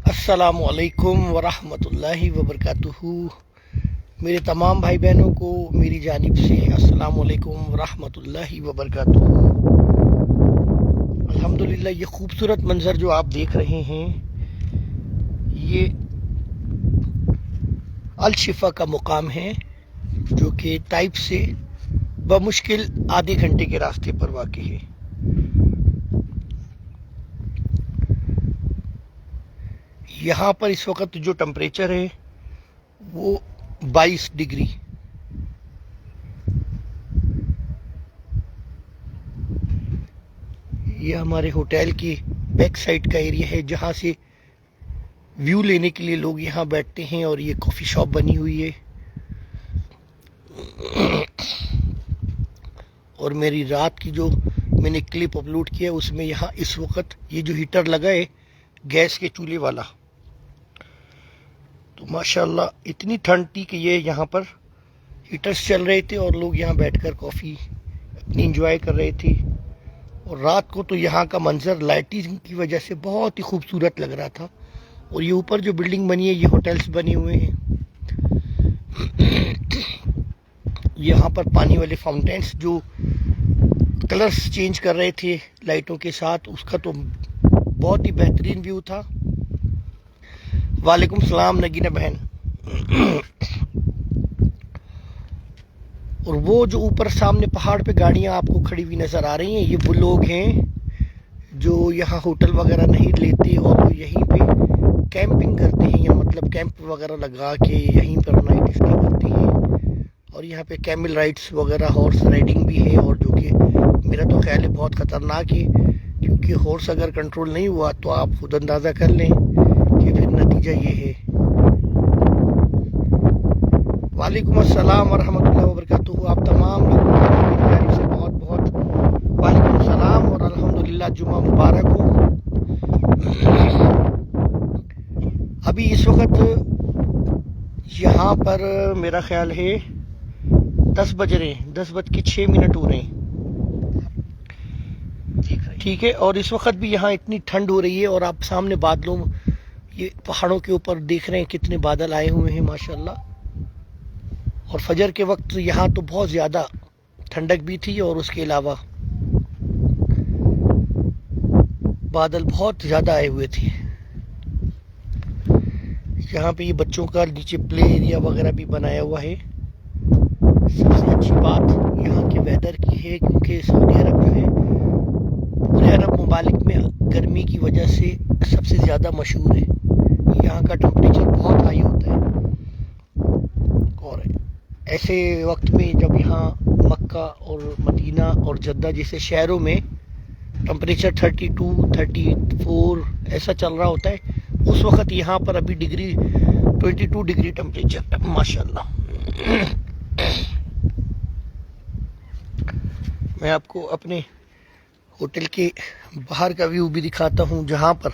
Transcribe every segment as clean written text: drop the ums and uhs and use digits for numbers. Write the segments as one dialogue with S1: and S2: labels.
S1: السلام علیکم ورحمۃ اللہ وبرکاتہ۔ میرے تمام بھائی بہنوں کو میری جانب سے السلام علیکم ورحمۃ اللہ وبرکاتہ۔ الحمدللہ یہ خوبصورت منظر جو آپ دیکھ رہے ہیں یہ الشفا کا مقام ہے جو کہ طائف سے بمشکل آدھے گھنٹے کے راستے پر واقع ہے۔ یہاں پر اس وقت جو ٹمپریچر ہے وہ 22 ڈگری۔ یہ ہمارے ہوٹل کی بیک سائڈ کا ایریا ہے جہاں سے ویو لینے کے لیے لوگ یہاں بیٹھتے ہیں، اور یہ کافی شاپ بنی ہوئی ہے۔ اور میری رات کی جو میں نے کلپ اپلوڈ کیا اس میں یہاں اس وقت یہ جو ہیٹر لگا ہے گیس کے چولہے والا، تو ماشاءاللہ اتنی ٹھنڈ تھی کہ یہ یہاں پر ہیٹرز چل رہے تھے اور لوگ یہاں بیٹھ کر کافی اپنی انجوائے کر رہے تھے۔ اور رات کو تو یہاں کا منظر لائٹنگ کی وجہ سے بہت ہی خوبصورت لگ رہا تھا۔ اور یہ اوپر جو بلڈنگ بنی ہے یہ ہوٹلز بنے ہوئے ہیں۔ یہاں پر پانی والے فاؤنٹینس جو کلرز چینج کر رہے تھے لائٹوں کے ساتھ، اس کا تو بہت ہی بہترین ویو تھا۔ وعلیکم السلام نگینہ بہن۔ اور وہ جو اوپر سامنے پہاڑ پہ گاڑیاں آپ کو کھڑی ہوئی نظر آ رہی ہیں، یہ وہ لوگ ہیں جو یہاں ہوٹل وغیرہ نہیں لیتے اور وہ یہیں پہ کیمپنگ کرتے ہیں، یا مطلب کیمپ وغیرہ لگا کے یہیں پر نائٹ اسٹے کرتے ہیں۔ اور یہاں پہ کیمل رائڈس وغیرہ، ہارس رائڈنگ بھی ہے، اور جو کہ میرا تو خیال ہے بہت خطرناک ہے، کیونکہ ہارس اگر کنٹرول نہیں ہوا تو آپ خود اندازہ کر لیں کہ پھر نتیجہ یہ ہے۔ وعلیکم السلام ورحمۃ اللہ وبرکاتہ۔ آپ تمام لوگوں کو میری جانب سے بہت بہت وعلیکم السلام اور الحمدللہ جمعہ مبارک ہو۔ ابھی اس وقت یہاں پر میرا خیال ہے 10 بج رہے ہیں، 10:06 ہو رہے ہیں، ٹھیک ہے۔ اور اس وقت بھی یہاں اتنی ٹھنڈ ہو رہی ہے، اور آپ سامنے بادلوں یہ پہاڑوں کے اوپر دیکھ رہے ہیں کتنے بادل آئے ہوئے ہیں ماشاءاللہ۔ اور فجر کے وقت یہاں تو بہت زیادہ ٹھنڈک بھی تھی، اور اس کے علاوہ بادل بہت زیادہ آئے ہوئے تھے۔ یہاں پہ یہ بچوں کا نیچے پلے ایریا وغیرہ بھی بنایا ہوا ہے۔ سب سے اچھی بات یہاں کے ویدر کی ہے، کیونکہ سعودی عرب جو ہے پورے عرب ممالک میں گرمی کی وجہ سے سب سے زیادہ مشہور ہے۔ یہاں کا ٹمپریچر بہت ہائی ہوتا ہے، اور ایسے وقت میں جب یہاں مکہ اور مدینہ اور جدہ جیسے شہروں میں ٹمپریچر 32 34 ایسا چل رہا ہوتا ہے، اس وقت یہاں پر ابھی 22 ڈگری ٹمپریچر ماشاءاللہ۔ میں آپ کو اپنے ہوٹل کے باہر کا ویو بھی دکھاتا ہوں، جہاں پر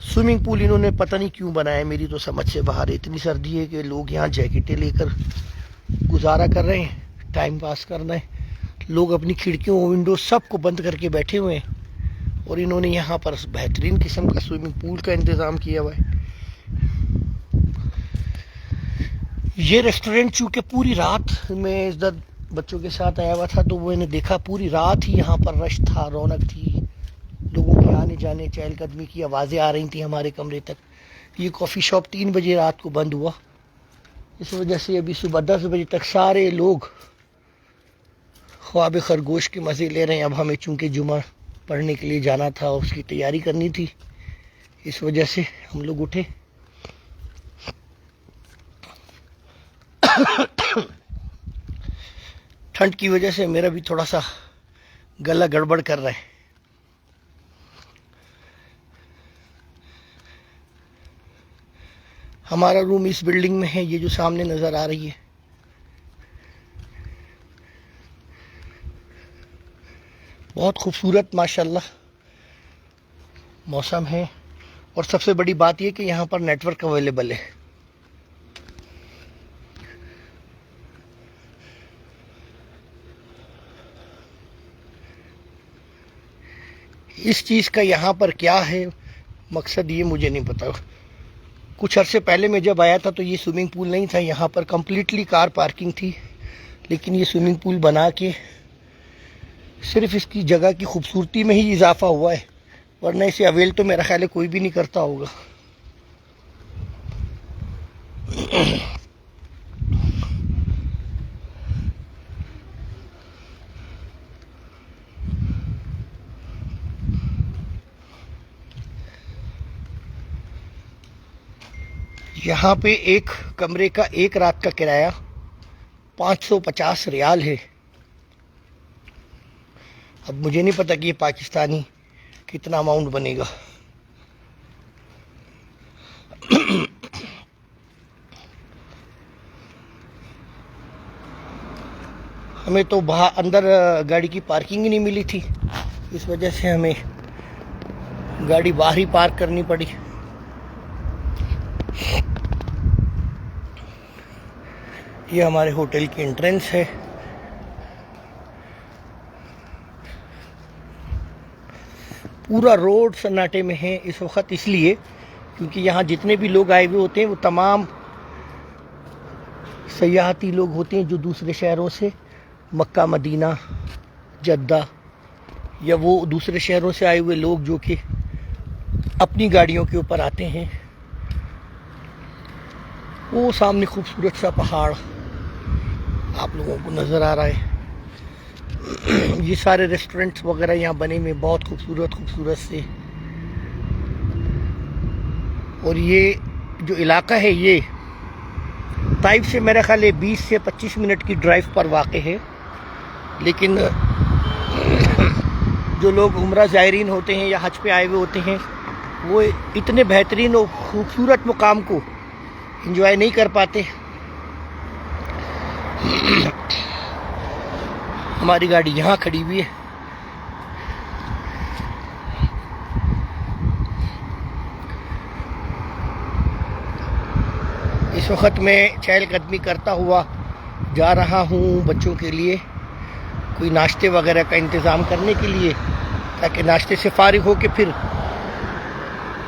S1: سوئمنگ پول انہوں نے پتہ نہیں کیوں بنایا، میری تو سمجھ سے باہر ہے۔ اتنی سردی ہے کہ لوگ یہاں جیکٹیں لے کر گزارا کر رہے ہیں، ٹائم پاس کرنا ہے۔ لوگ اپنی کھڑکیوں ونڈو سب کو بند کر کے بیٹھے ہوئے ہیں، اور انہوں نے یہاں پر بہترین قسم کا سوئمنگ پول کا انتظام کیا ہوا ہے۔ یہ ریسٹورنٹ چونکہ پوری رات میں ادھر بچوں کے ساتھ آیا ہوا تھا، تو وہ نے دیکھا پوری رات ہی یہاں پر رش تھا، رونق تھی، لوگوں کے آنے جانے چہل قدمی کی آوازیں آ رہی تھیں ہمارے کمرے تک۔ یہ کافی شاپ 3 بجے رات کو بند ہوا، اس وجہ سے ابھی صبح 10 بجے تک سارے لوگ خواب خرگوش کے مزے لے رہے ہیں۔ اب ہمیں چونکہ جمعہ پڑھنے کے لیے جانا تھا، اس کی تیاری کرنی تھی، اس وجہ سے ہم لوگ اٹھے۔ ٹھنڈ کی وجہ سے میرا بھی تھوڑا سا گلا گڑبڑ کر رہا ہے۔ ہمارا روم اس بلڈنگ میں ہے، یہ جو سامنے نظر آ رہی ہے۔ بہت خوبصورت ماشاءاللہ موسم ہے، اور سب سے بڑی بات یہ کہ یہاں پر نیٹ ورک اویلیبل ہے۔ اس چیز کا یہاں پر کیا ہے مقصد یہ مجھے نہیں پتا. کچھ عرصے پہلے میں جب آیا تھا تو یہ سوئمنگ پول نہیں تھا, یہاں پر کمپلیٹلی کار پارکنگ تھی, لیکن یہ سوئمنگ پول بنا کے صرف اس کی جگہ کی خوبصورتی میں ہی اضافہ ہوا ہے, ورنہ اسے اویل تو میرا خیال ہے کوئی بھی نہیں کرتا ہوگا. یہاں پہ ایک کمرے کا ایک رات کا کرایہ 550 ریال ہے. اب مجھے نہیں پتا کہ یہ پاکستانی کتنا اماؤنٹ بنے گا. ہمیں تو باہر اندر گاڑی کی پارکنگ ہی نہیں ملی تھی, اس وجہ سے ہمیں گاڑی باہر ہی پارک کرنی پڑی. یہ ہمارے ہوٹل کی انٹرنس ہے. پورا روڈ سناٹے میں ہے اس وقت, اس لیے کیونکہ یہاں جتنے بھی لوگ آئے ہوئے ہوتے ہیں وہ تمام سیاحتی لوگ ہوتے ہیں جو دوسرے شہروں سے, مکہ مدینہ جدہ, یا وہ دوسرے شہروں سے آئے ہوئے لوگ جو کہ اپنی گاڑیوں کے اوپر آتے ہیں. وہ سامنے خوبصورت سا پہاڑ آپ لوگوں کو نظر آ رہا ہے. یہ سارے ریسٹورنٹس وغیرہ یہاں بنے ہوئے بہت خوبصورت سے. اور یہ جو علاقہ ہے یہ طائف سے میرا خیال ہے 20 سے 25 منٹ کی ڈرائیو پر واقع ہے, لیکن جو لوگ عمرہ زائرین ہوتے ہیں یا حج پہ آئے ہوئے ہوتے ہیں وہ اتنے بہترین اور خوبصورت مقام کو انجوائے نہیں کر پاتے. ہماری گاڑی یہاں کھڑی ہوئی ہے. اس وقت میں چہل قدمی کرتا ہوا جا رہا ہوں بچوں کے لیے کوئی ناشتے وغیرہ کا انتظام کرنے کے لیے, تاکہ ناشتے سے فارغ ہو کے پھر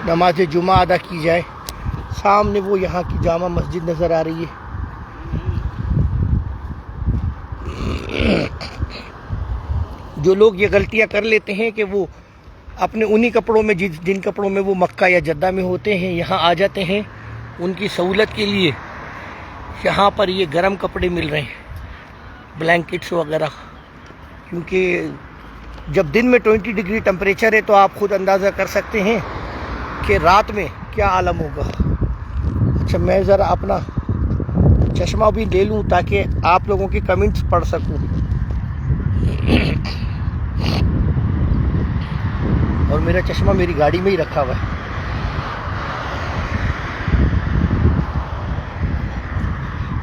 S1: نماز جمعہ ادا کی جائے. سامنے وہ یہاں کی جامع مسجد نظر آ رہی ہے. جو لوگ یہ غلطیاں کر لیتے ہیں کہ وہ اپنے انہی کپڑوں میں جن کپڑوں میں وہ مکہ یا جدہ میں ہوتے ہیں یہاں آ جاتے ہیں, ان کی سہولت کے لیے یہاں پر یہ گرم کپڑے مل رہے ہیں, بلینکٹس وغیرہ, کیونکہ جب دن میں 20 ڈگری ٹمپریچر ہے تو آپ خود اندازہ کر سکتے ہیں کہ رات میں کیا عالم ہوگا. اچھا, میں ذرا اپنا چشمہ بھی لے لوں تاکہ آپ لوگوں کی کمنٹس پڑھ سکوں. اور میرا چشمہ میری گاڑی میں ہی رکھا ہوا ہے.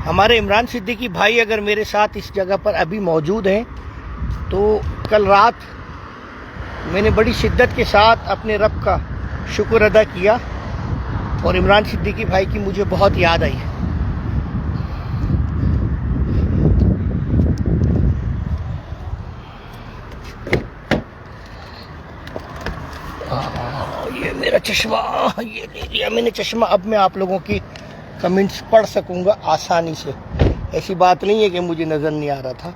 S1: ہمارے عمران صدیقی بھائی اگر میرے ساتھ اس جگہ پر ابھی موجود ہیں تو کل رات میں نے بڑی شدت کے ساتھ اپنے رب کا شکر ادا کیا اور عمران صدیقی بھائی کی مجھے بہت یاد آئی. یہ میرا چشمہ, یہ لے لیا میں نے چشمہ. اب میں آپ لوگوں کی کمنٹس پڑھ سکوں گا آسانی سے. ایسی بات نہیں ہے کہ مجھے نظر نہیں آ رہا تھا.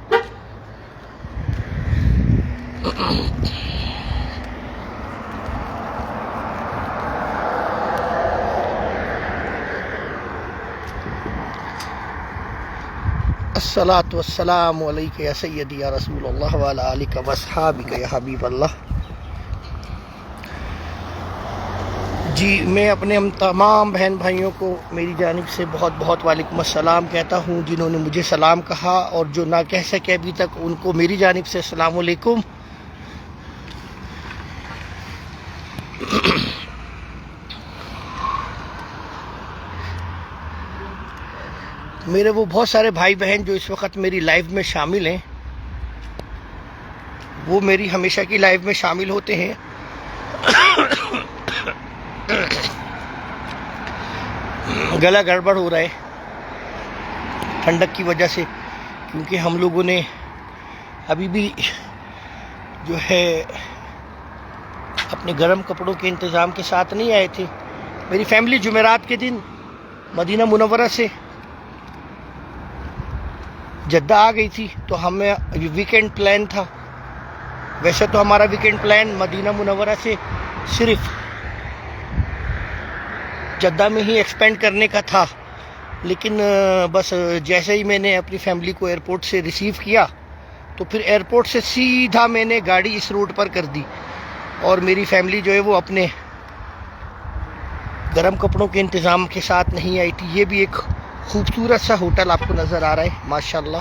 S1: الصلاۃ والسلام علیک یا سیدی یا رسول اللہ وعلی آلک واصحابک یا حبیب اللہ. جی, میں اپنے تمام بہن بھائیوں کو میری جانب سے بہت بہت وعلیکم السلام کہتا ہوں. جنہوں نے مجھے سلام کہا اور جو نہ کہہ سکے ابھی تک ان کو میری جانب سے السلام علیکم. میرے وہ بہت سارے بھائی بہن جو اس وقت میری لائف میں شامل ہیں, وہ میری ہمیشہ کی لائف میں شامل ہوتے ہیں. گلا گڑبڑ ہو رہا ہے ٹھنڈک کی وجہ سے, کیونکہ ہم لوگوں نے ابھی بھی جو ہے اپنے گرم کپڑوں کے انتظام کے ساتھ نہیں آئے تھے. میری فیملی جمعرات کے دن مدینہ منورہ سے جدہ آ گئی تھی، تو ہمیں ویکینڈ پلان تھا. ویسے تو ہمارا ویکینڈ پلان مدینہ منورہ سے صرف جدہ میں ہی ایکسپینڈ کرنے کا تھا، لیکن بس جیسے ہی میں نے اپنی فیملی کو ایئرپورٹ سے ریسیو کیا تو پھر ایئرپورٹ سے سیدھا میں نے گاڑی اس روڈ پر کر دی، اور میری فیملی جو ہے وہ اپنے گرم کپڑوں کے انتظام کے ساتھ نہیں آئی تھی. یہ بھی ایک خوبصورت سا ہوٹل آپ کو نظر آ رہا ہے ماشاءاللہ.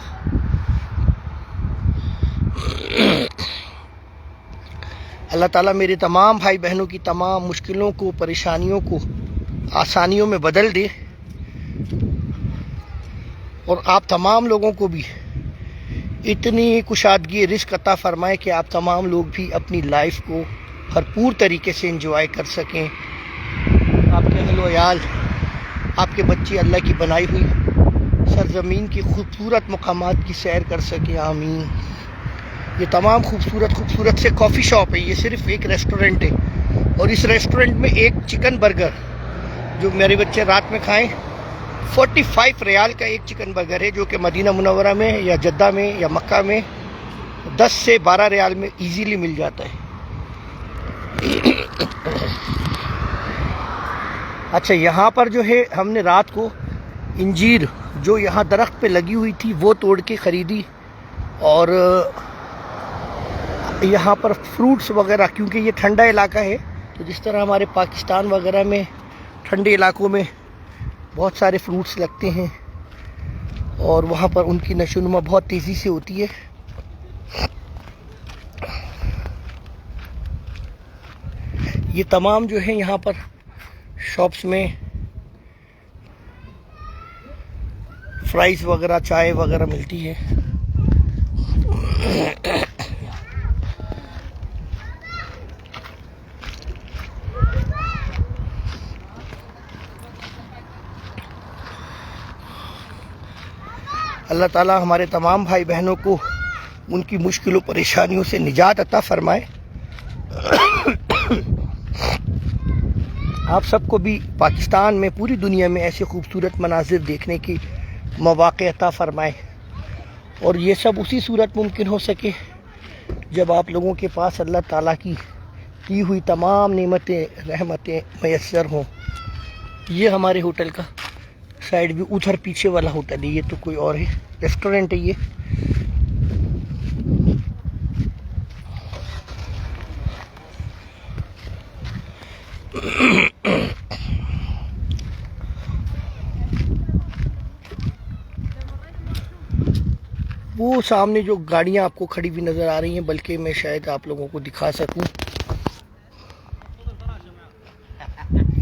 S1: اللہ تعالیٰ میرے تمام بھائی بہنوں کی تمام مشکلوں کو، پریشانیوں کو آسانیوں میں بدل دے، اور آپ تمام لوگوں کو بھی اتنی کشادگی رزق عطا فرمائے کہ آپ تمام لوگ بھی اپنی لائف کو بھرپور طریقے سے انجوائے کر سکیں. آپ کے اہل و عیال، آپ کے بچے اللہ کی بنائی ہوئی سرزمین کی خوبصورت مقامات کی سیر کر سکیں. آمین. یہ تمام خوبصورت سے کافی شاپ ہے. یہ صرف ایک ریسٹورنٹ ہے، اور اس ریسٹورنٹ میں ایک چکن برگر جو میرے بچے رات میں کھائیں 45 ریال کا ایک چکن برگر ہے، جو کہ مدینہ منورہ میں یا جدہ میں یا مکہ میں 10 سے 12 ریال میں ایزیلی مل جاتا ہے. اچھا، یہاں پر جو ہے ہم نے رات کو انجیر جو یہاں درخت پہ لگی ہوئی تھی وہ توڑ کے خریدی، اور یہاں پر فروٹس وغیرہ، کیونکہ یہ ٹھنڈا علاقہ ہے، تو جس طرح ہمارے پاکستان وغیرہ میں ٹھنڈے علاقوں میں بہت سارے فروٹس لگتے ہیں، اور وہاں پر ان کی نشو و نما بہت تیزی سے ہوتی ہے. یہ تمام جو ہے یہاں پر شاپس میں فرائز وغیرہ، چائے وغیرہ ملتی ہے. اللہ تعالیٰ ہمارے تمام بھائی بہنوں کو ان کی مشکل و پریشانیوں سے نجات عطا فرمائے. آپ سب کو بھی پاکستان میں، پوری دنیا میں ایسے خوبصورت مناظر دیکھنے کی مواقع عطا فرمائے، اور یہ سب اسی صورت ممکن ہو سکے جب آپ لوگوں کے پاس اللہ تعالیٰ کی دی ہوئی تمام نعمتیں، رحمتیں میسر ہوں. یہ ہمارے ہوٹل کا سائڈ بھی، ادھر پیچھے والا ہوٹل ہے، یہ تو کوئی اور ہے، ریسٹورنٹ ہے یہ. وہ سامنے جو گاڑیاں آپ کو کھڑی ہوئی نظر آ رہی ہیں، بلکہ میں شاید آپ لوگوں کو دکھا سکوں،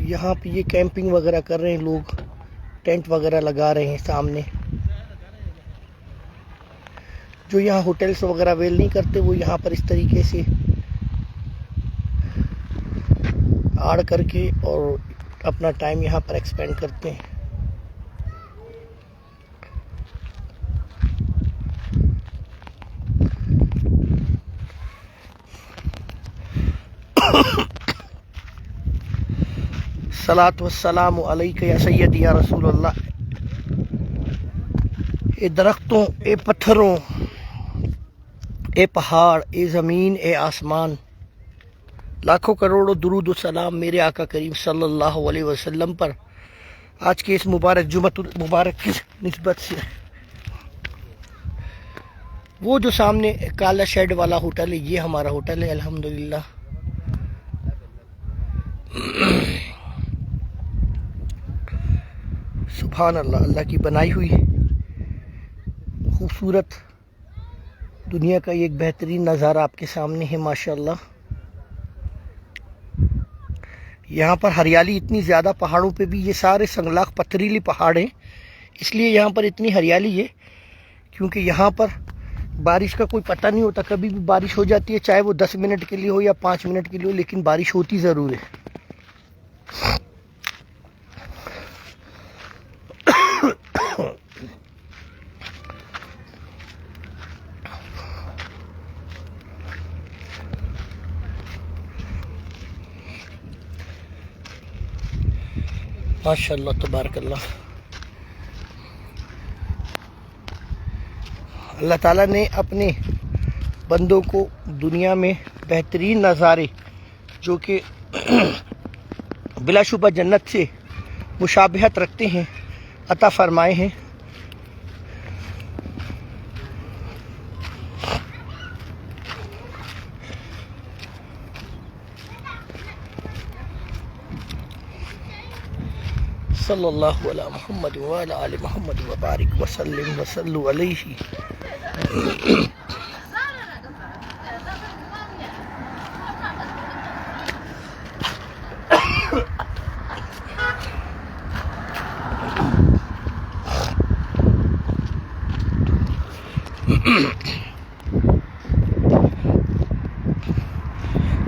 S1: یہاں پہ یہ کیمپنگ وغیرہ کر رہے ہیں لوگ، ٹینٹ وغیرہ لگا رہے ہیں سامنے. جو یہاں ہوٹلس وغیرہ ویل نہیں کرتے، وہ یہاں پر اس طریقے سے آڑ کر کے اور اپنا ٹائم یہاں پر ایکسپینڈ کرتے ہیں. صلاۃ والسلام علیک یا سیدی یا رسول اللہ. اے درختوں، اے پتھروں، اے پہاڑ، اے زمین، اے آسمان، لاکھوں کروڑوں درود و سلام میرے آقا کریم صلی اللہ علیہ وسلم پر آج کے اس مبارک جمعۃ المبارک کی نسبت سے. وہ جو سامنے کالا شیڈ والا ہوٹل ہے، یہ ہمارا ہوٹل ہے الحمدللہ. سبحان اللہ، اللہ کی بنائی ہوئی خوبصورت دنیا کا ایک بہترین نظارہ آپ کے سامنے ہے ماشاءاللہ. یہاں پر ہریالی اتنی زیادہ، پہاڑوں پہ بھی، یہ سارے سنگلاخ پتھریلی پہاڑ ہیں، اس لیے یہاں پر اتنی ہریالی ہے، کیونکہ یہاں پر بارش کا کوئی پتہ نہیں ہوتا، کبھی بھی بارش ہو جاتی ہے، چاہے وہ 10 منٹ کے لیے ہو یا 5 منٹ کے لیے ہو، لیکن بارش ہوتی ضرور ہے. ماشاء اللہ تبارک اللہ. اللہ تعالیٰ نے اپنے بندوں کو دنیا میں بہترین نظارے جو کہ بلا شبہ جنت سے مشابہت رکھتے ہیں عطا فرمائے ہیں. صلی اللہ علی محمد وعلی آل محمد وبارک وسلم وصلوا علیہ.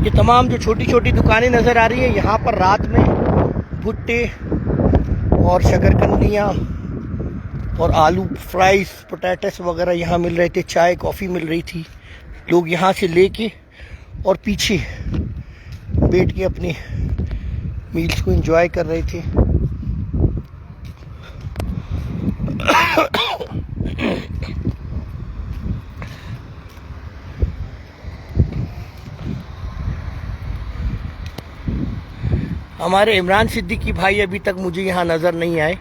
S1: یہ تمام جو چھوٹی چھوٹی دکانیں نظر آ رہی ہیں، یہاں پر رات میں بھٹے اور شکرکندیاں اور آلو فرائز پوٹیٹس وغیرہ یہاں مل رہے تھے. چائے کافی مل رہی تھی. لوگ یہاں سے لے کے اور پیچھے بیٹھ کے اپنے میلز کو انجوائے کر رہے تھے. ہمارے عمران صدیقی بھائی ابھی تک مجھے یہاں نظر نہیں آئے.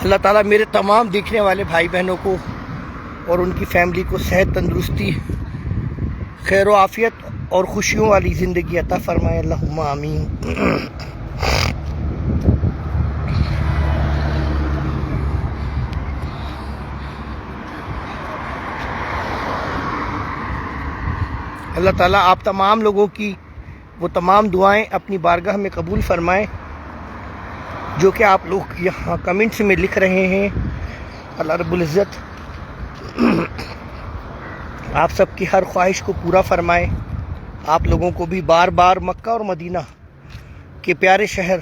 S1: اللہ تعالیٰ میرے تمام دیکھنے والے بھائی بہنوں کو اور ان کی فیملی کو صحت، تندرستی، خیر و عافیت اور خوشیوں والی زندگی عطا فرمائے. اللہم آمین. اللہ تعالیٰ آپ تمام لوگوں کی وہ تمام دعائیں اپنی بارگاہ میں قبول فرمائیں جو کہ آپ لوگ یہاں کمنٹس میں لکھ رہے ہیں. اللہ رب العزت آپ سب کی ہر خواہش کو پورا فرمائے. آپ لوگوں کو بھی بار بار مکہ اور مدینہ کے پیارے شہر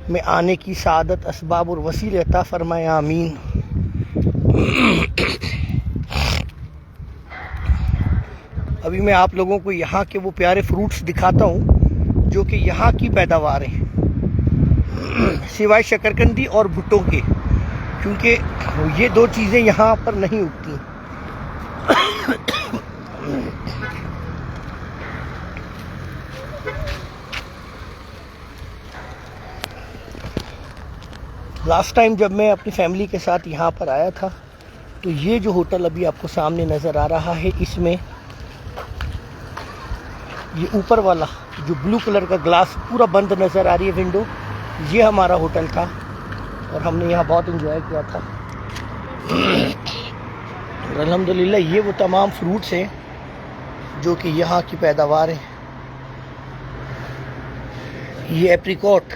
S1: میں آنے کی سعادت، اسباب اور وسیلے عطا فرمائے. آمین. ابھی میں آپ لوگوں کو یہاں کے وہ پیارے فروٹس دکھاتا ہوں جو کہ یہاں کی پیداوار ہیں، سوائے شکرکندی اور بھٹوں کے، کیونکہ یہ دو چیزیں یہاں پر نہیں اگتی. لاسٹ ٹائم جب میں اپنی فیملی کے ساتھ یہاں پر آیا تھا تو یہ جو ہوٹل ابھی آپ کو سامنے نظر آ رہا ہے، اس میں یہ اوپر والا جو بلو کلر کا گلاس پورا بند نظر آ رہی ہے ونڈو، یہ ہمارا ہوٹل تھا اور ہم نے یہاں بہت انجوائے کیا تھا. اور الحمدللہ یہ وہ تمام فروٹس ہیں جو کہ یہاں کی پیداوار ہیں. یہ ایپریکوٹ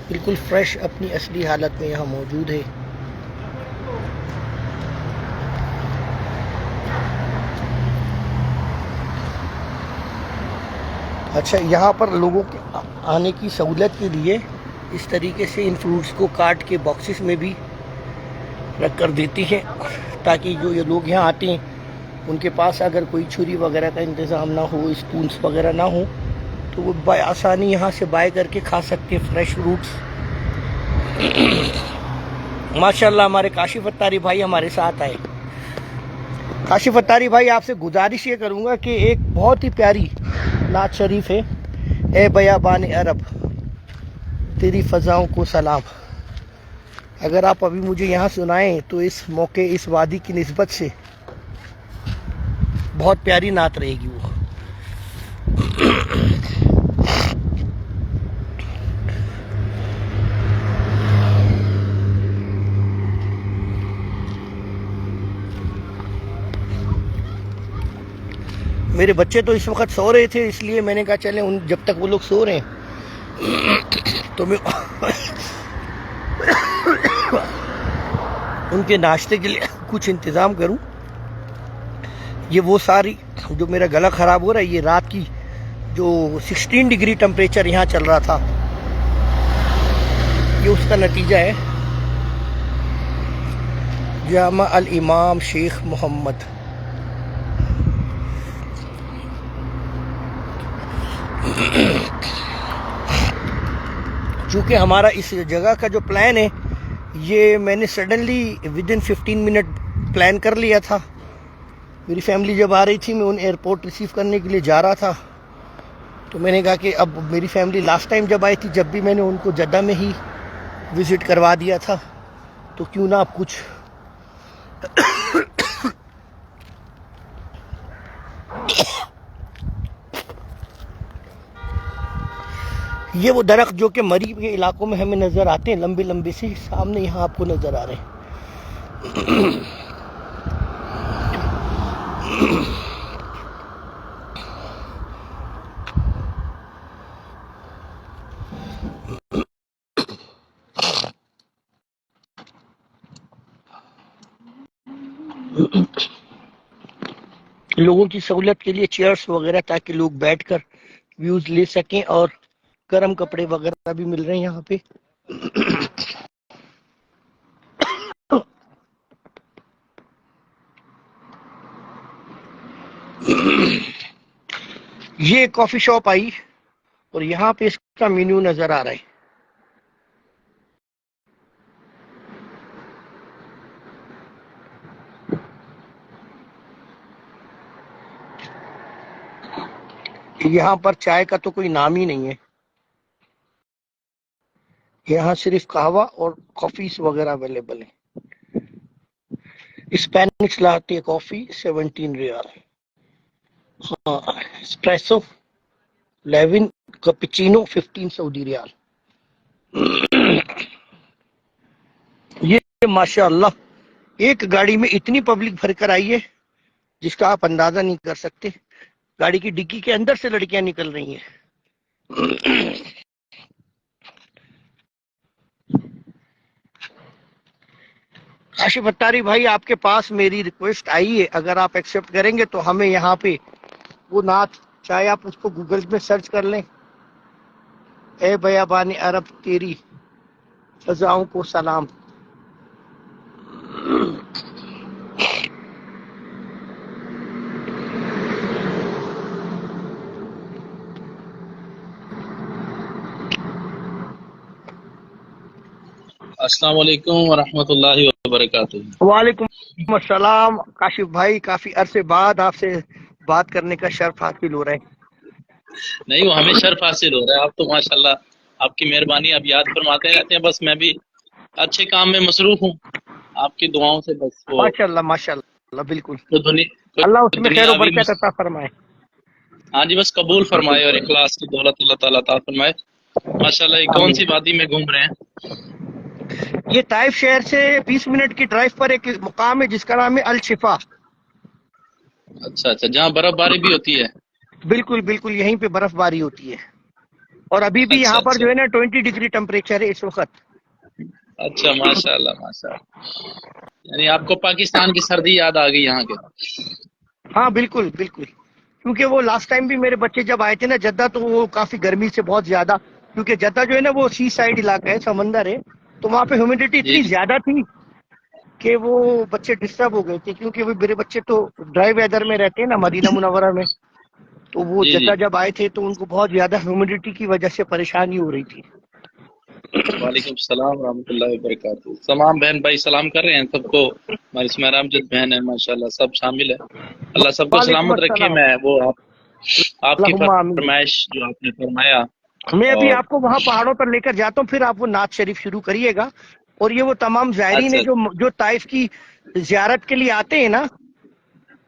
S1: بالکل فریش اپنی اصلی حالت میں یہاں موجود ہے. اچھا، یہاں پر لوگوں کے آنے کی سہولت کے لیے اس طریقے سے ان فروٹس کو کاٹ کے باکسز میں بھی رکھ کر دیتی ہیں تاکہ جو یہ لوگ یہاں آتے ہیں ان کے پاس اگر کوئی چھری وغیرہ کا انتظام نہ ہو، اسپونس وغیرہ نہ ہو، تو وہ بآسانی یہاں سے بائی کر کے کھا سکتے ہیں فریش فروٹس. ماشاءاللہ ہمارے کاشف اتاری بھائی ہمارے ساتھ آئے. کاشف اتاری بھائی، آپ سے گزارش یہ کروں گا کہ ایک بہت ہی پیاری نعت شریف ہے، اے بیابان عرب تیری فضاؤں کو سلام. اگر آپ ابھی مجھے یہاں سنائیں تو اس موقع، اس وادی کی نسبت سے بہت پیاری نعت رہے گی وہ. میرے بچے تو اس وقت سو رہے تھے، اس لیے میں نے کہا چلیں جب تک وہ لوگ سو رہے ہیں تو میں ان کے ناشتے کے لیے کچھ انتظام کروں. یہ وہ ساری جو میرا گلا خراب ہو رہا ہے، یہ رات کی جو 16 ڈگری ٹمپریچر یہاں چل رہا تھا، یہ اس کا نتیجہ ہے. جامع الامام شیخ محمد. چونکہ ہمارا اس جگہ کا جو پلان ہے یہ میں نے سڈنلی ودن 15 منٹ پلان کر لیا تھا. میری فیملی جب آ رہی تھی میں ان ایئرپورٹ ریسیو کرنے کے لیے جا رہا تھا, تو میں نے کہا کہ اب میری فیملی لاسٹ ٹائم جب آئی تھی جب بھی میں نے ان کو جدہ میں ہی وزٹ کروا دیا تھا, تو کیوں نہ اب کچھ یہ وہ درخت جو کہ مری کے علاقوں میں ہمیں نظر آتے ہیں لمبے لمبے سے, سامنے یہاں آپ کو نظر آ رہے ہیں. لوگوں کی سہولت کے لیے چیئرز وغیرہ تاکہ لوگ بیٹھ کر ویوز لے سکیں, اور گرم کپڑے وغیرہ بھی مل رہے ہیں یہاں پہ. یہ کافی شاپ آئی اور یہاں پہ اس کا مینیو نظر آ رہا ہے. یہاں پر چائے کا تو کوئی نام ہی نہیں ہے, یہاں صرف قہوہ اور کافیز وغیرہ اویلیبل ہیں. اسپینکس لاتے کافی 17 ریال, ہاں اسپریسو 11, کپچینو 15 سعودی ریال. یہ ماشاء اللہ ایک گاڑی میں اتنی پبلک بھر کر آئی ہے جس کا آپ اندازہ نہیں کر سکتے. گاڑی کی ڈگی کے اندر سے لڑکیاں نکل رہی ہیں. کاشف اتاری بھائی, آپ کے پاس میری ریکویسٹ آئی ہے, اگر آپ ایکسیپٹ کریں گے تو ہمیں یہاں پہ وہ نعت, چاہے آپ اس کو گوگل میں سرچ کر لیں, اے بیابان عرب تیری فضاؤں کو سلام.
S2: السلام علیکم ورحمۃ اللہ وبرکاتہ.
S1: وعلیکم السلام کاشف بھائی, کافی عرصے بعد آپ سے بات کرنے کا شرف حاصل ہو رہا ہے.
S2: نہیں, وہ ہمیں شرف حاصل ہو رہا ہے. آپ تو ماشاءاللہ آپ کی مہربانی آپ یاد فرماتے رہتے ہیں. بس میں بھی اچھے کام میں مصروف ہوں, آپ کی دعاؤں سے بس وہ
S1: ماشاء اللہ بالکل, اللہ اس
S2: کوئی
S1: میں خیر و
S2: دنیاوی
S1: برکت عطا فرمائے.
S2: ہاں جی, بس قبول فرمائے اور اخلاص کی دولت اللہ تعالیٰ عطا فرمائے. ماشاءاللہ, یہ کون
S1: آمین.
S2: سی وادی میں گھوم رہے ہیں؟
S1: یہ طائف شہر سے 20 منٹ کی ڈرائیو پر ایک مقام ہے جس کا نام ہے الشفا.
S2: اچھا اچھا, جہاں برف باری بھی ہوتی ہے.
S1: بالکل بالکل, یہیں پہ برف باری ہوتی ہے, اور ابھی بھی
S2: اچھا
S1: یہاں پر
S2: اچھا
S1: جو ہے نا 20 ڈگری ٹمپریچر ہے اس وقت.
S2: اچھا, ماشاءاللہ ماشاءاللہ, یعنی آپ کو پاکستان کی سردی یاد آ گئی یہاں کے.
S1: ہاں بالکل بالکل, کیونکہ وہ لاسٹ ٹائم بھی میرے بچے جب آئے تھے نا جدہ, تو وہ کافی گرمی سے بہت زیادہ, کیونکہ جدہ جو ہے نا وہ سی سائڈ علاقہ ہے, سمندر ہے, تو وہاں پہ ہیومیڈیٹی
S2: جی
S1: اتنی
S2: جی
S1: زیادہ تھی کہ وہ بچے ڈسٹرب ہو گئے تھے, کیونکہ وہ میرے بچے تو ڈرائی ویدر میں رہتے ہیں نا مدینہ منورہ میں, تو وہ
S2: جی جی.
S1: جدہ جب آئے تھے تو ان کو بہت زیادہ ہیومیڈیٹی کی وجہ سے پریشانی ہو رہی تھی.
S2: وعلیکم السلام ورحمۃ اللہ وبرکاتہ. تمام بہن بھائی سلام کر رہے ہیں سب کو. ہماری اسماعیل امجد بہن ہے, ماشاءاللہ سب شامل ہے. اللہ سب کو
S1: وعلیکم
S2: سلامت رکھے.
S1: السلام.
S2: میں وہ آپ کی
S1: اللہم آمین.
S2: فرمائش جو آپ نے فرمایا,
S1: میں ابھی
S2: اور
S1: آپ کو وہاں پہاڑوں پر لے کر جاتا ہوں, پھر آپ وہ نعت شریف شروع کریے گا. اور یہ وہ تمام زائرین
S2: اچھا
S1: ہیں جو طائف کی زیارت کے لیے آتے ہیں نا,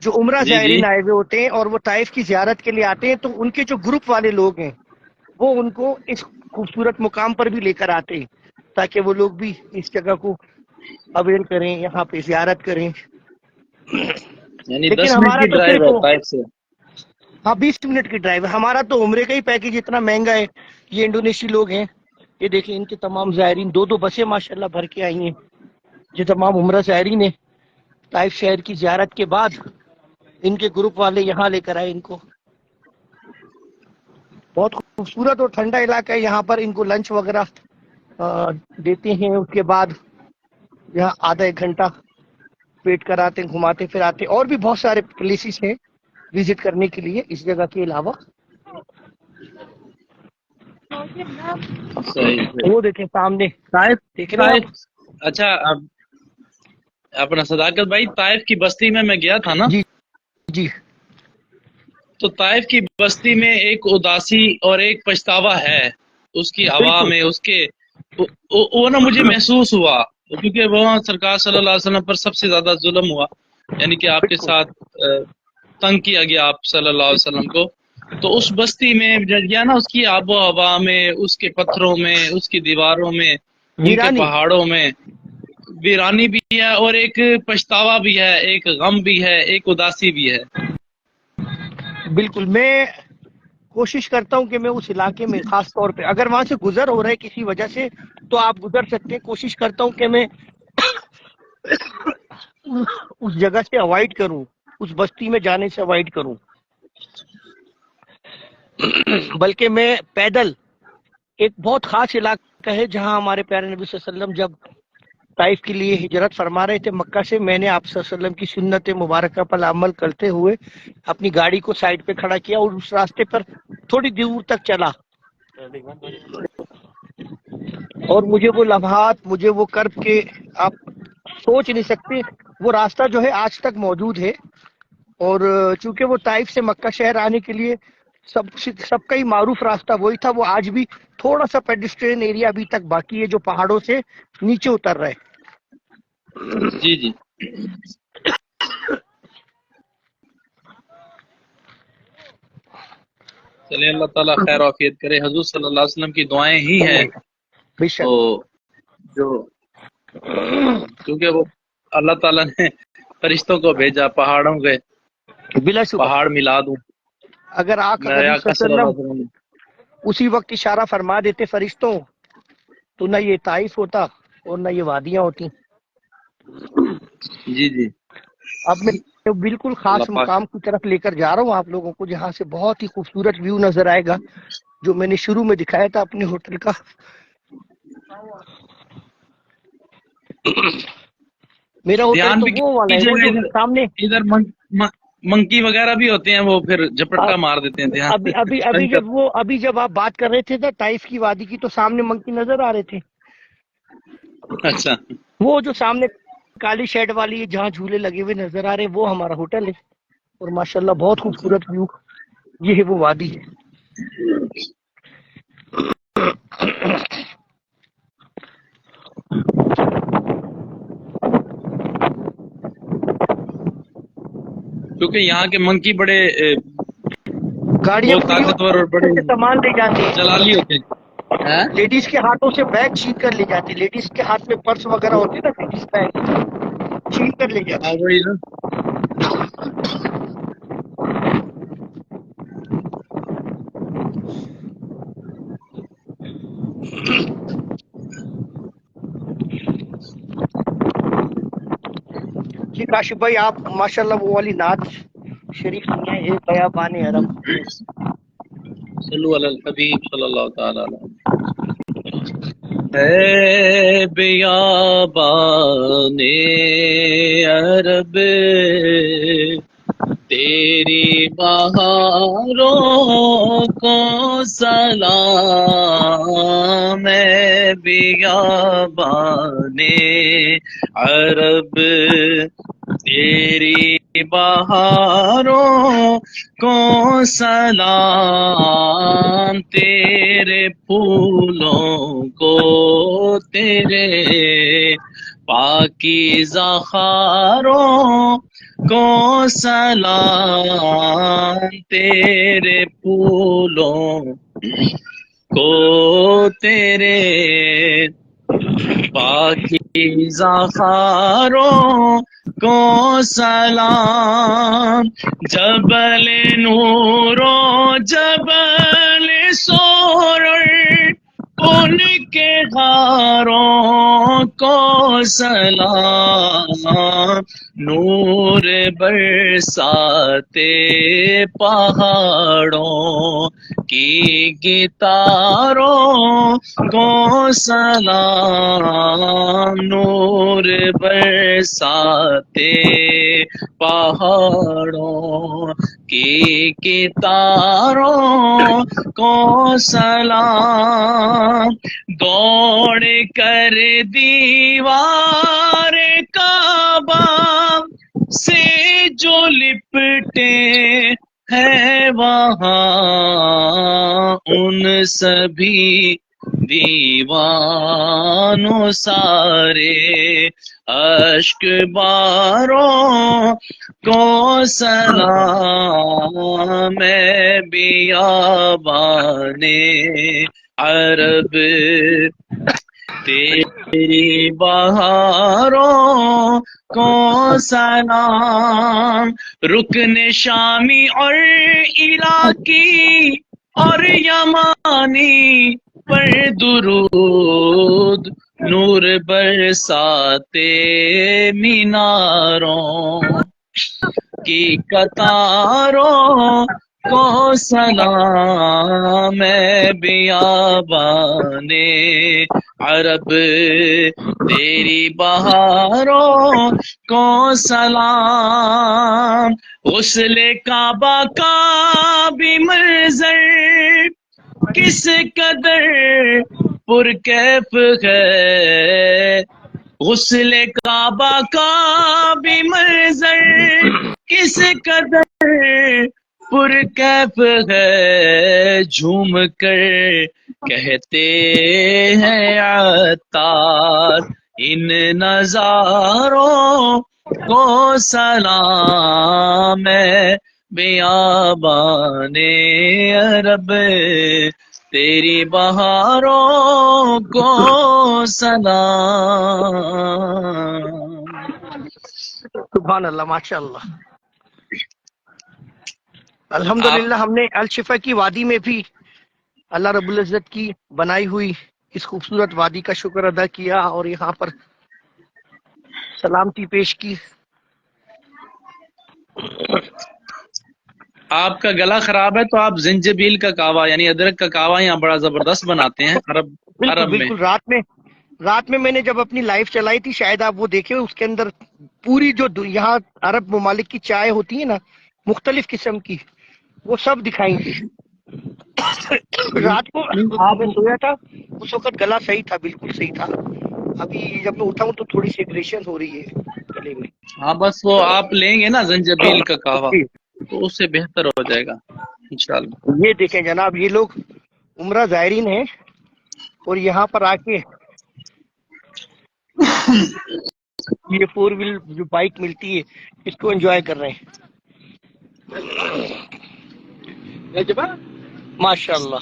S1: جو عمرہ
S2: جی جی
S1: زائرین آئے ہوئے ہوتے ہیں اور وہ طائف کی زیارت کے لیے آتے ہیں, تو ان کے جو گروپ والے لوگ ہیں وہ ان کو اس خوبصورت مقام پر بھی لے کر آتے ہیں, تاکہ وہ لوگ بھی اس جگہ کو اویل کریں, یہاں پہ زیارت کریں.
S2: یعنی
S1: لیکن
S2: 10 منٹ
S1: ہمارا
S2: کی
S1: تو
S2: ڈرائیو
S1: صرف
S2: ہے طائف سے.
S1: ہاں 20 منٹ کی ڈرائیو ہے. ہمارا تو عمرے کا ہی پیکیج اتنا مہنگا ہے. یہ انڈونیشی لوگ ہیں, یہ دیکھیں ان کے تمام زائرین, دو بسیں ماشاءاللہ بھر کے آئی ہیں. یہ تمام عمرہ زائرین ہیں, طائف شہر کی زیارت کے بعد ان کے گروپ والے یہاں لے کر آئے ان کو. بہت خوبصورت اور ٹھنڈا علاقہ ہے. یہاں پر ان کو لنچ وغیرہ دیتے ہیں, اس کے بعد یہاں آدھا ایک گھنٹہ ویٹ کراتے, گھماتے پھراتے. اور بھی بہت سارے پلیسز ہیں وزٹ کرنے کے لیے اس جگہ کے علاوہ.
S2: صحیح صحیح
S1: وہ دیکھیں سامنے
S2: طائف
S1: دیکھ رہے ہیں
S2: طائف اچھا اب اپنا صداقت بھائی طائف کی بستی میں گیا تھا نا
S1: آپ؟ جی جی
S2: تو طائف کی بستی میں ایک اداسی اور ایک پچھتاوا ہے اس کی ہوا
S1: بالکل
S2: میں اس کے وہ نا مجھے محسوس ہوا کیونکہ وہاں سرکار صلی اللہ علیہ وسلم پر سب سے زیادہ ظلم ہوا یعنی کہ آپ کے
S1: بالکل
S2: ساتھ تنگ کیا گیا آپ صلی اللہ علیہ وسلم کو تو اس بستی میں گیا نا اس کی آب و ہوا میں اس کے پتھروں میں اس کی دیواروں میں ان کے
S1: ویرانی
S2: پہاڑوں میں ویرانی بھی ہے اور ایک پچھتاوا بھی ہے ایک غم بھی ہے ایک اداسی بھی ہے
S1: بالکل میں کوشش کرتا ہوں کہ میں اس علاقے میں خاص طور پہ اگر وہاں سے گزر ہو رہا ہے کسی وجہ سے تو آپ گزر سکتے ہیں کوشش کرتا ہوں کہ میں اس جگہ سے اوائڈ کروں اس بستی میں جانے سے اوائڈ کروں بلکہ میں پیدل ایک بہت خاص علاقہ ہے جہاں ہمارے پیارے نبی صلی اللہ علیہ وسلم جب طائف کے لیے ہجرت فرما رہے تھے مکہ سے میں نے آپ صلی اللہ علیہ وسلم کی سنت مبارکہ پر عمل کرتے ہوئے اپنی گاڑی کو سائڈ پہ کھڑا کیا اور اس راستے پر تھوڑی دور تک چلا اور مجھے وہ لمحات مجھے وہ کرب کے آپ سوچ نہیں سکتے وہ راستہ جو ہے آج تک موجود ہے اور چونکہ وہ طائف سے مکہ شہر آنے کے لیے سب کا ہی معروف راستہ وہی تھا وہ آج بھی تھوڑا سا پیڈسٹرین ایریا ابھی تک باقی ہے جو پہاڑوں سے نیچے اتر رہا ہے
S2: جی جی چلے اللہ تعالیٰ خیر و عافیت کرے حضور صلی اللہ علیہ وسلم کی دعائیں ہی ہیں
S1: بے
S2: تو
S1: شک
S2: جو کیونکہ وہ اللہ تعالیٰ نے فرشتوں کو بھیجا پہاڑوں کے
S1: بلا شبہ
S2: پہاڑ ملا دوں
S1: اگر آقا
S2: میرے
S1: کریم
S2: آقا
S1: صلی
S2: صلی
S1: اللہ
S2: اللہ
S1: علیہ
S2: علیہ وسلم
S1: وسلم اسی وقت اشارہ فرما دیتے فرشتوں تو نہ یہ طائف ہوتا اور نہ یہ وادیاں ہوتی
S2: جی جی
S1: اب میں بالکل
S2: اللہ
S1: خاص
S2: پاک
S1: مقام کی طرف لے کر جا رہا ہوں آپ لوگوں کو جہاں سے بہت ہی خوبصورت ویو نظر آئے گا جو میں نے شروع میں دکھایا تھا اپنے ہوٹل کا میرا ہوٹل
S2: دھیان
S1: تو
S2: بھی
S1: وہ والا ہے وہ
S2: کیجیے
S1: جو
S2: گا
S1: سامنے
S2: ادھر منکی وغیرہ بھی ہوتے ہیں وہ پھر جھپٹا مار دیتے ہیں دھیان
S1: ابھی جب آپ بات کر رہے تھے نا طائف کی وادی کی تو سامنے منکی نظر آ رہے تھے
S2: اچھا
S1: وہ جو سامنے کالی شیڈ والی جہاں جھولے لگے ہوئے نظر آ رہے ہیں وہ ہمارا ہوٹل ہے اور ماشاءاللہ بہت خوبصورت ویو یہ ہے وہ وادی ہے
S2: کیونکہ یہاں کے منکی بڑے
S1: گاڑیاں
S2: بہت
S1: کھلی
S2: طاقتور اور بڑے
S1: ہوتی سامان لے جاتے
S2: جلالی ہوتے ہیں
S1: لیڈیز کے ہاتھوں سے بیگ چھین کر لے جاتے لیڈیز کے ہاتھ میں پرس وغیرہ ہوتے نا لیڈیز بیگ چھین کر لے
S2: ہاں
S1: جاتے
S2: وہی نا
S1: جی کاشف بھائی آپ ماشاءاللہ وہ والی نعت شریف سنیے اے بیابان حرم
S2: صلو علی الحبیب صلی اللہ تعالی علیہ اے بیابان عرب تیری بہاروں کو سلام اے بیابان عرب تیری بہاروں کو سلام تیرے پھولوں کو تیرے پاکیزہ خاروں کو سلام تیرے پھولوں کو تیرے پاکیزہ خاروں کو سلام جبل نور و جبل سورر ان کے غاروں کو سلام، نور برساتے پہاڑوں کی گتاروں کو سلام، نور برساتے پہاڑوں کی گتاروں کو سلام، دوڑ کر دیوار کعبہ سے جو لپٹے ہیں وہاں، ان سبھی دیوانوں سارے اشک باروں کو سلام، میں بیابان عرب تیری بہاروں کو سلام، رکن شامی اور عراقی اور یمانی پر درود، نور برساتے میناروں کی قطاروں کو سلام، میں بیابان عرب تیری بہاروں کو سلام، غسل کعبہ کا بھی منظر کس قدر پرکیف ہے، غسل کعبہ کا بھی منظر کس قدر پرکیف ہے، جھوم کر کہتے ہیں عطار ان نظاروں کو سلام، ہے بیابان عرب تیری بہاروں کو سلام۔
S1: سبحان اللہ، ماشاء اللہ، الحمدللہ ہم نے الشفا کی وادی میں بھی اللہ رب العزت کی بنائی ہوئی اس خوبصورت وادی کا شکر ادا کیا اور یہاں پر سلامتی پیش کی۔
S2: آپ کا گلا خراب ہے تو آپ زنجبیل کا کہوا یعنی ادرک کا کہوا یہاں بڑا زبردست بناتے ہیں عرب
S1: بالکل
S2: میں۔
S1: بالکل، رات میں میں نے جب اپنی لائف چلائی تھی، شاید آپ وہ دیکھے، اس کے اندر پوری جو یہاں عرب ممالک کی چائے ہوتی ہے نا، مختلف قسم کی، وہ سب دکھائی تھی۔ رات کو میں سویا تھا، اس وقت گلا صحیح تھا، بالکل صحیح تھا۔ ابھی جب میں اٹھا ہوں تو تھوڑی سی ایگریشن ہو رہی ہے گلے میں۔
S2: ہاں بس وہ آپ لیں گے نا زنجبیل کا کہوا
S1: جی،
S2: تو اس سے بہتر ہو جائے گا انشاءاللہ۔
S1: یہ دیکھیں جناب، یہ لوگ عمرہ زائرین ہیں اور یہاں پر آ کے یہ 4 ویل جو بائک ملتی ہے اس کو انجوائے کر رہے ہیں، ماشاء اللہ۔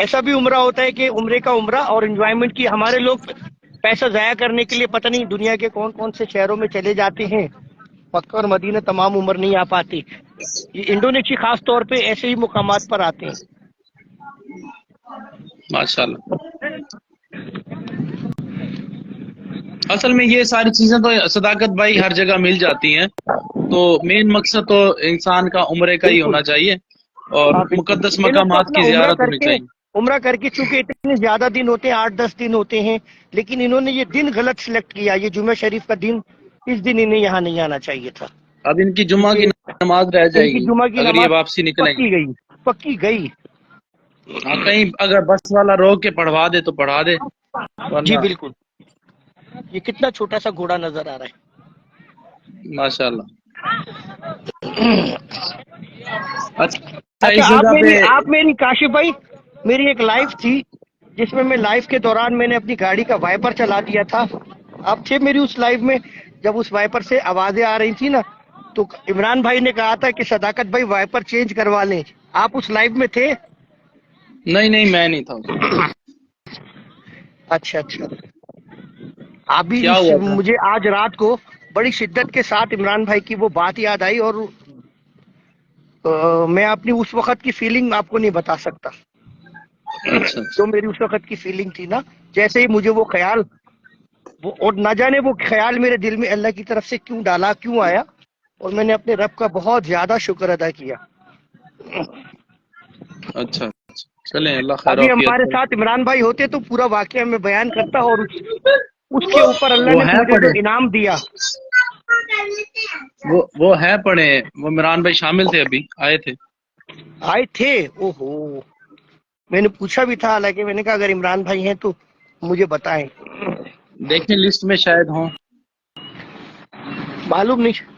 S1: ایسا بھی عمرہ ہوتا ہے کہ عمرے کا عمرہ اور انجوائمنٹ کی، ہمارے لوگ پیسہ ضائع کرنے کے لیے پتہ نہیں دنیا کے کون کون سے شہروں میں چلے جاتے ہیں، مکہ اور مدینہ تمام عمر نہیں آ پاتے۔ یہ انڈونیشی خاص طور پہ ایسے ہی مقامات پر آتے ہیں۔
S2: ماشاءاللہ، اصل میں یہ ساری چیزیں تو صداقت بھائی ہر جگہ مل جاتی ہیں، تو مین مقصد تو انسان کا عمرے کا ہی ہونا چاہیے اور
S1: ہاں بالکل،
S2: مقدس
S1: یہ لوگ تو
S2: مقامات
S1: اپنا
S2: کی زیارت ہونی چاہیے۔
S1: عمرہ کر کے چونکہ اتنے زیادہ دن ہوتے ہیں، 8-10 دن ہوتے ہیں، لیکن انہوں نے یہ دن غلط سلیکٹ کیا، یہ جمعہ شریف کا دن، اس دن انہیں یہاں نہیں آنا چاہیے تھا۔
S2: اب ان کی جمعہ کی نماز رہ
S1: ان
S2: جائے
S1: کی
S2: گی
S1: جمعہ کی
S2: اگر یہ
S1: نماز
S2: واپسی نکلیں گے۔
S1: پکی گئی۔
S2: ہاں کہیں اگر بس والا روک کے پڑھوا دے تو پڑھا دے،
S1: جی
S2: ورنہ
S1: بالکل، یہ کتنا چھوٹا سا گھوڑا نظر آ رہا ہے۔
S2: ماشاءاللہ۔ اچھا اس
S1: اچھا،
S2: جگہ پہ
S1: آپ میری کاشف بھائی، میری ایک لائف تھی جس میں لائف کے دوران میں نے اپنی گاڑی کا وائپر چلا دیا تھا۔ آپ تھے میری اس لائف میں جب اس وائپر سے آوازیں آ رہی تھی نا، تو عمران بھائی نے کہا تھا کہ صداقت بھائی وائپر چینج کروا لیں، آپ اس لائف میں تھے؟
S2: نہیں میں نہیں تھا اس میں۔
S1: اچھا، ابھی
S2: کیا ہوا تھا؟
S1: مجھے آج رات کو بڑی شدت کے ساتھ عمران بھائی کی وہ بات یاد آئی، اور میں اپنی اس وقت کی فیلنگ آپ کو نہیں بتا سکتا۔
S2: اچھا
S1: جو میری اس وقت کی فیلنگ تھی نا، جیسے ہی مجھے وہ خیال اور نہ جانے وہ خیال میرے دل میں اللہ کی طرف سے کیوں ڈالا، کیوں آیا، اور میں نے اپنے رب کا بہت زیادہ شکر ادا کیا۔
S2: اچھا چلیں اللہ خیر
S1: ابھی
S2: وعافیت
S1: ہمارے
S2: کرے۔
S1: ساتھ عمران بھائی ہوتے تو پورا واقعہ میں بیان کرتا، اور اس کے اوپر اللہ
S2: وہ
S1: نے
S2: ہے
S1: مجھے جو
S2: پڑھے،
S1: انعام دیا۔
S2: وہ ہے پڑھے، وہ عمران بھائی شامل تھے، ابھی آئے تھے۔
S1: آئے تھے؟ او ہو، میں نے پوچھا بھی تھا، حالانکہ میں نے کہا اگر عمران بھائی ہیں تو مجھے بتائیں۔
S2: دیکھیں لسٹ میں شاید ہوں۔
S1: معلوم نہیں۔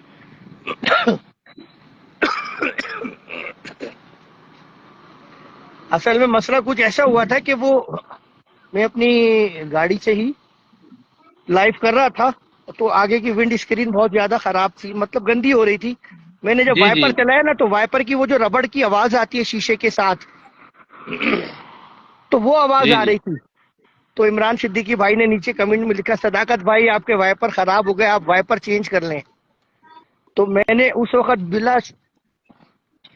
S1: اصل میں مسئلہ کچھ ایسا ہوا تھا کہ وہ میں اپنی گاڑی سے ہی لائیو کر رہا تھا، تو آگے کی ونڈ اسکرین بہت زیادہ خراب تھی، مطلب گندی ہو رہی تھی۔ میں نے جب
S2: جی جی
S1: وائپر چلایا نا، تو وائپر کی وہ جو ربڑ کی آواز آتی ہے شیشے کے ساتھ، تو وہ آواز
S2: جی
S1: آ
S2: جی
S1: رہی تھی۔ تو عمران صدیقی بھائی نے نیچے کمنٹ میں لکھا، صداقت بھائی آپ کے وائپر خراب ہو گئے، آپ وائپر چینج کر لیں۔ تو میں نے اس وقت بلا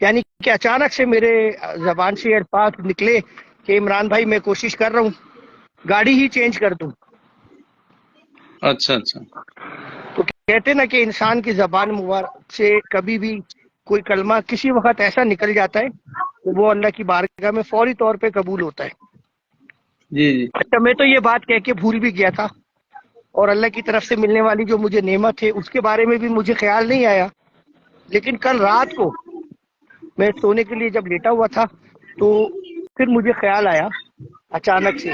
S1: یعنی کہ اچانک سے میرے زبان سے الفاظ نکلے کہ عمران بھائی میں کوشش کر رہا ہوں گاڑی ہی چینج کر دوں۔
S2: اچھا
S1: تو کہتے نا کہ انسان کی زبان مبارک سے کبھی بھی کوئی کلمہ کسی وقت ایسا نکل جاتا ہے کہ وہ اللہ کی بارگاہ میں فوری طور پہ قبول ہوتا ہے۔
S2: جی جی
S1: اچھا، میں تو یہ بات کہہ کے بھول بھی گیا تھا، اور اللہ کی طرف سے ملنے والی جو مجھے نعمت ہے اس کے بارے میں بھی مجھے خیال نہیں آیا۔ لیکن کل رات کو میں سونے کے لیے جب لیٹا ہوا تھا، تو پھر مجھے خیال آیا اچانک سے،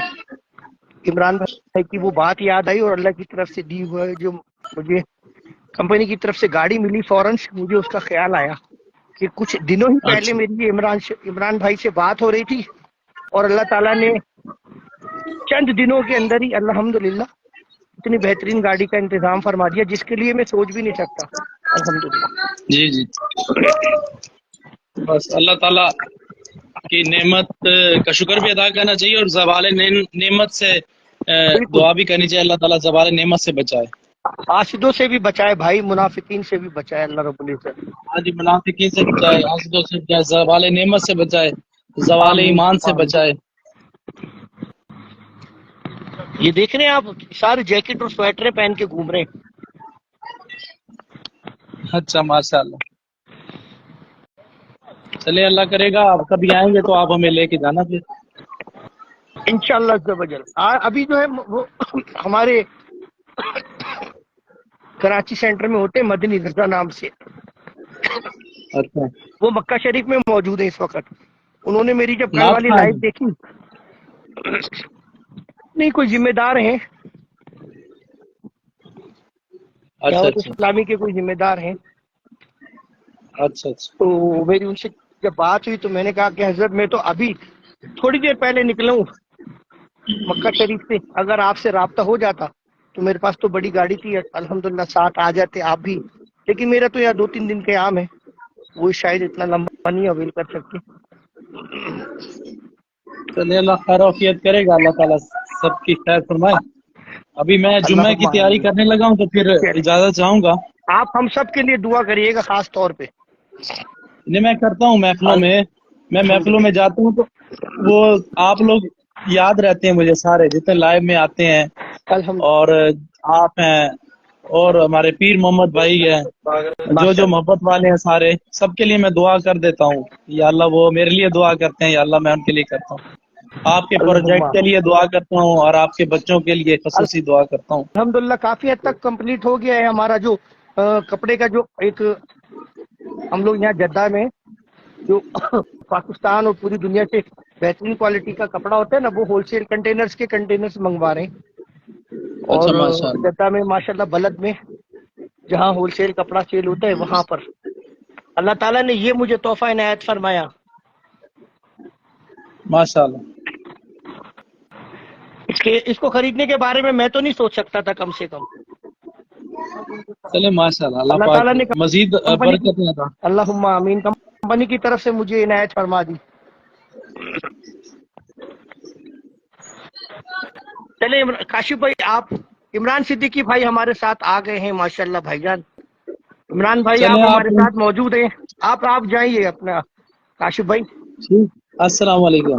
S1: عمران بھائی کی وہ بات یاد آئی، اور اللہ کی طرف سے دی ہوئے جو مجھے کمپنی کی طرف سے گاڑی ملی، فوراً مجھے اس کا خیال آیا کہ کچھ دنوں ہی پہلے
S2: اچھا
S1: میری عمران بھائی سے بات ہو رہی تھی، اور اللہ تعالیٰ نے چند دنوں کے اندر ہی الحمدللہ اتنی بہترین گاڑی کا انتظام فرما دیا جس کے لیے میں سوچ بھی نہیں سکتا۔ الحمدللہ۔
S2: جی جی بس اللہ تعالیٰ کی نعمت کا شکر بھی ادا کرنا چاہیے، اور زوال نعمت سے
S1: بالکل،
S2: دعا بھی کرنی چاہیے، اللہ تعالیٰ زوال نعمت سے بچائے۔
S1: حاسدوں سے بھی بچائے بھائی، منافقین سے بھی بچائے اللہ رب العزت۔
S2: آج منافقین سے بچائے، حاسدوں سے بچائے، زوال نعمت سے بچائے، زوال
S1: آمین
S2: ایمان سے
S1: آمین۔
S2: بچائے۔
S1: یہ دیکھ رہے ہیں آپ، سارے جیکٹ اور سویٹریں پہن کے گھوم رہے ہیں۔
S2: اچھا ماشاء اللہ، چلے اللہ کرے گا آپ کبھی آئیں گے تو آپ ہمیں لے کے جانا پھر۔
S1: انشاءاللہ عز و جل۔ ابھی جو ہے وہ ہمارے کراچی سینٹر میں ہوتے ہیں مدنی رضا نام سے،
S2: اچھا
S1: وہ مکہ شریف میں موجود ہے اس وقت۔ انہوں نے میری جب کل
S2: نعت
S1: والی
S2: خواہ
S1: لائف
S2: ہیں؟
S1: دیکھی، نہیں کوئی ذمہ دار ہیں،
S2: اچھا
S1: دعوت
S2: اچھا
S1: اسلامی کے کوئی ذمہ دار ہیں۔
S2: اچھا اچھا
S1: تو میری ان سے جب بات ہوئی تو میں نے کہا کہ حضرت میں تو ابھی تھوڑی دیر پہلے نکلا ہوں مکہ شریف سے، اگر آپ سے رابطہ ہو جاتا تو میرے پاس تو بڑی گاڑی تھی، الحمدللہ ساتھ آ جاتے آپ بھی، لیکن میرا تو یہاں 2-3 دن کا عام ہے، وہ شاید اتنا لمبا نہیں اویل کر سکتے۔
S2: چلے اللہ خیر وفیت کرے گا، اللہ تعالیٰ سب کی خیر فرمائے۔ ابھی میں جمعہ کی
S1: اللہم
S2: تیاری
S1: آمین۔
S2: کرنے لگا ہوں تو پھر
S1: چلیں،
S2: اجازت چاہوں گا۔
S1: آپ ہم سب کے لیے دعا کریے گا خاص طور پہ۔
S2: نہیں میں کرتا ہوں محفلوں میں، میں محفلوں میں
S1: الحمدللہ
S2: جاتا ہوں تو وہ آپ لوگ یاد رہتے ہیں مجھے، سارے جتنے لائیو میں آتے ہیں،
S1: الحمدللہ،
S2: اور آپ ہیں، اور ہمارے پیر محمد بھائی ہیں، جو
S1: ماشاء
S2: جو
S1: اللہ۔
S2: محبت والے ہیں سارے، سب کے لیے میں دعا کر دیتا ہوں۔ یا اللہ وہ میرے لیے دعا کرتے ہیں، یا اللہ میں ان کے لیے کرتا ہوں۔ آپ کے
S1: اللہم
S2: پروجیکٹ کے لیے دعا کرتا ہوں، اور آپ کے بچوں کے لیے خصوصی دعا کرتا ہوں۔
S1: الحمدللہ کافی حد تک کمپلیٹ ہو گیا ہے ہمارا جو کپڑے کا جو ایک ہم لوگ یہاں جدہ میں جو پاکستان اور پوری دنیا سے بہترین کوالٹی کا کپڑا ہوتا ہے نا، وہ ہول سیل کنٹینرز کے کنٹینرز منگوا رہے ہیں،
S2: اچھا
S1: اور
S2: ماشاء اللہ
S1: جدہ میں ماشاءاللہ بلد میں جہاں ہول سیل کپڑا سیل ہوتا ہے وہاں پر اللہ تعالیٰ نے یہ مجھے تحفہ عنایت فرمایا۔
S2: ماشاء اللہ،
S1: اس کو خریدنے کے بارے میں تو نہیں سوچ سکتا تھا کم سے کم۔
S2: چلے ماشاء اللہ، اللہ
S1: اللہ
S2: پاک
S1: تعالیٰ نے
S2: مزید
S1: کمپنی کی،
S2: برکت عطا۔
S1: اللہم آمین، کمپنی کی طرف سے مجھے عنایت فرما دی۔ چلے کاشف بھائی، آپ عمران صدیقی بھائی ہمارے ساتھ آ گئے ہیں ماشاءاللہ بھائی جان۔ عمران بھائی
S2: چلے
S1: آپ
S2: آپ
S1: ہمارے ساتھ موجود ہیں، آپ جائیے اپنا کاشف بھائی۔
S2: ٹھیک السلام علیکم.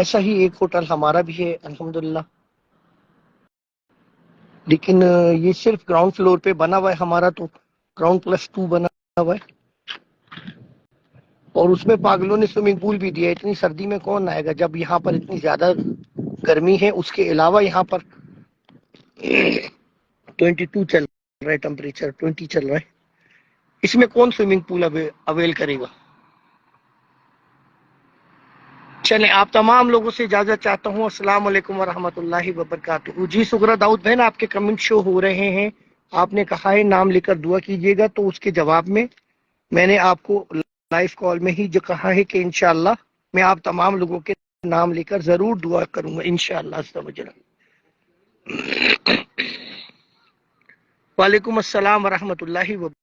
S1: ایسا ہی ایک ہوٹل ہمارا بھی ہے الحمدللہ، لیکن یہ صرف گراؤنڈ فلور پہ بنا ہوا ہے، ہمارا تو گراؤنڈ +2 بنا ہوا ہے، اور اس میں پاگلوں نے سوئمنگ پول بھی دیا۔ اتنی سردی میں کون آئے گا جب یہاں پر اتنی زیادہ گرمی ہے، اس کے علاوہ یہاں پر 22 چل رہا ہے، ٹمپریچر 20 چل رہا ہے، اس میں کون سوئمنگ پول اویل کرے گا؟ چلیں، آپ تمام لوگوں سے اجازت چاہتا ہوں، السلام علیکم ورحمۃ اللہ وبرکاتہ۔ جی سغرا داؤد بہن، آپ کے کمنٹ شو ہو رہے ہیں، آپ نے کہا ہے نام لے کر دعا کیجیے گا، تو اس کے جواب میں نے آپ کو لائیو کال میں ہی جو کہا ہے کہ انشاءاللہ میں آپ تمام لوگوں کے نام لے کر ضرور دعا کروں گا انشاءاللہ عز و جل۔ وعلیکم السلام ورحمۃ اللہ وبرکاتہ۔